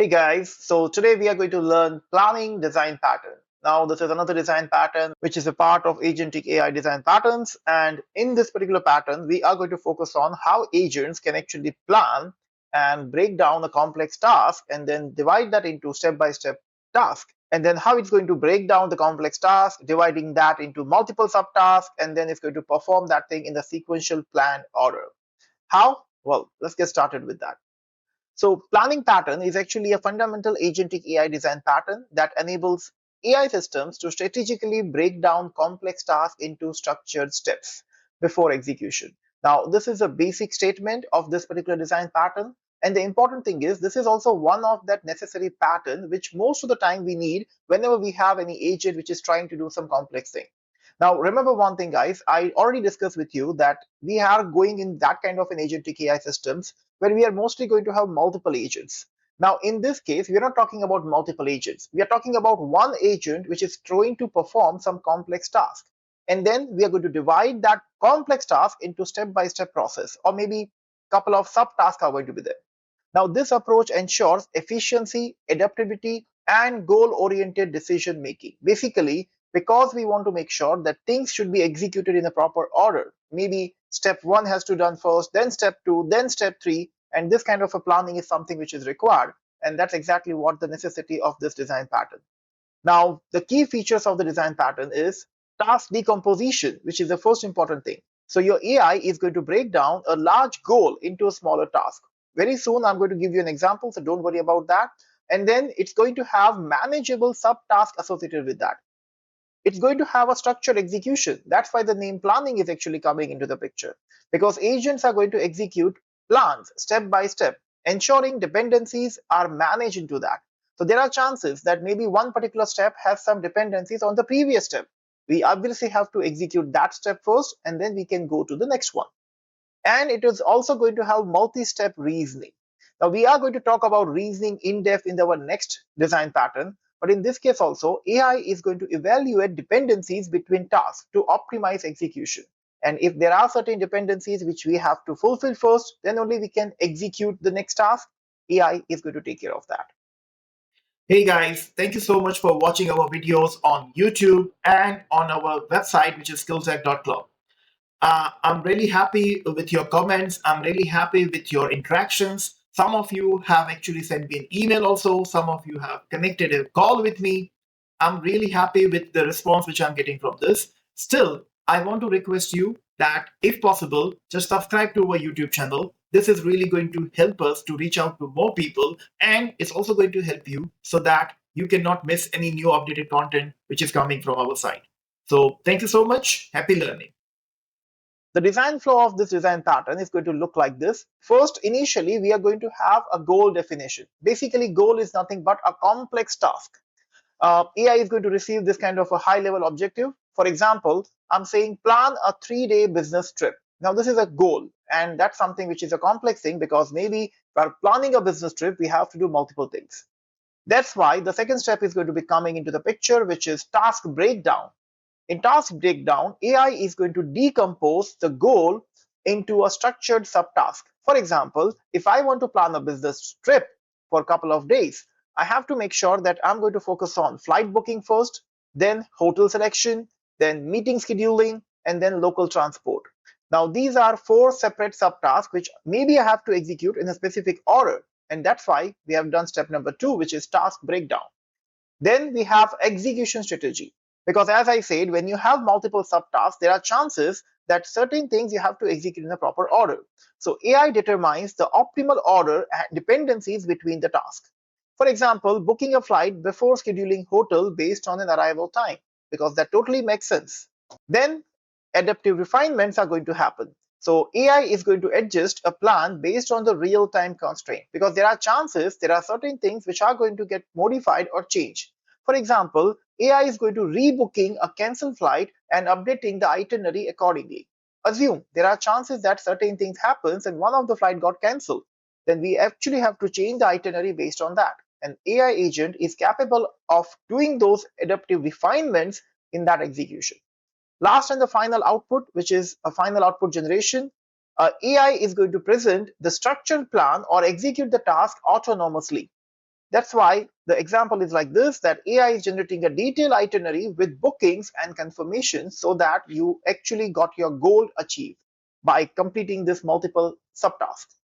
Hey guys, so today we are going to learn planning design pattern. Now this is another design pattern which is a part of Agentic AI design patterns, and in this particular pattern we are going to focus on how agents can actually plan and break down a complex task and then divide that into step-by-step task, and then how it's going to break down the complex task, dividing that into multiple subtasks, and then it's going to perform that thing in the sequential planned order. How? Well, let's get started with that. So planning pattern is actually a fundamental agentic AI design pattern that enables AI systems to strategically break down complex tasks into structured steps before execution. Now, this is a basic statement of this particular design pattern. And the important thing is this is also one of that necessary pattern which most of the time we need whenever we have any agent which is trying to do some complex thing. Now, remember one thing, guys, I already discussed with you that we are going in that kind of an agentic AI systems where we are mostly going to have multiple agents. Now, in this case, we are not talking about multiple agents. We are talking about one agent which is trying to perform some complex task. And then we are going to divide that complex task into step-by-step process, or maybe a couple of subtasks are going to be there. Now, this approach ensures efficiency, adaptability, and goal-oriented decision making. Basically, because we want to make sure that things should be executed in a proper order. Maybe step one has to be done first, then step two, then step three, and this kind of a planning is something which is required. And that's exactly what the necessity of this design pattern. Now, the key features of the design pattern is task decomposition, which is the first important thing. So your AI is going to break down a large goal into a smaller task. Very soon, I'm going to give you an example, so don't worry about that. And then it's going to have manageable subtasks associated with that. It's going to have a structured execution. That's why the name planning is actually coming into the picture, because agents are going to execute plans step by step, ensuring dependencies are managed into that. So there are chances that maybe one particular step has some dependencies on the previous step. We obviously have to execute that step first, and then we can go to the next one. And it is also going to have multi-step reasoning. Now we are going to talk about reasoning in depth in our next design pattern, but in this case also, AI is going to evaluate dependencies between tasks to optimize execution. And if there are certain dependencies which we have to fulfill first, then only we can execute the next task. AI is going to take care of that. Hey guys, thank you so much for watching our videos on YouTube and on our website, which is skillset.club. I'm really happy with your comments. I'm really happy with your interactions. Some of you have actually sent me an email also. Some of you have connected a call with me. I'm really happy with the response which I'm getting from this. Still, I want to request you that if possible, just subscribe to our YouTube channel. This is really going to help us to reach out to more people, and it's also going to help you so that you cannot miss any new updated content which is coming from our side. So thank you so much. Happy learning. The design flow of this design pattern is going to look like this. First, initially, we are going to have a goal definition. Basically, goal is nothing but a complex task. AI is going to receive this kind of a high-level objective. For example, I'm saying plan a 3-day business trip. Now, this is a goal, and that's something which is a complex thing because maybe for planning a business trip, we have to do multiple things. That's why the second step is going to be coming into the picture, which is task breakdown. In task breakdown, AI is going to decompose the goal into a structured subtask. For example, if I want to plan a business trip for a couple of days, I have to make sure that I'm going to focus on flight booking first, then hotel selection, then meeting scheduling, and then local transport. Now, these are 4 separate subtasks which maybe I have to execute in a specific order. And that's why we have done step number 2, which is task breakdown. Then we have execution strategy. Because as I said, when you have multiple subtasks, there are chances that certain things you have to execute in a proper order. So AI determines the optimal order and dependencies between the tasks. For example, booking a flight before scheduling hotel based on an arrival time, because that totally makes sense. Then adaptive refinements are going to happen. So AI is going to adjust a plan based on the real-time constraint, because there are chances there are certain things which are going to get modified or changed. For example, AI is going to rebooking a cancelled flight and updating the itinerary accordingly. Assume there are chances that certain things happens and one of the flight got cancelled. Then we actually have to change the itinerary based on that. An AI agent is capable of doing those adaptive refinements in that execution. Last and the final output, which is a final output generation, AI is going to present the structured plan or execute the task autonomously. That's why the example is like this, that AI is generating a detailed itinerary with bookings and confirmations so that you actually got your goal achieved by completing this multiple subtasks.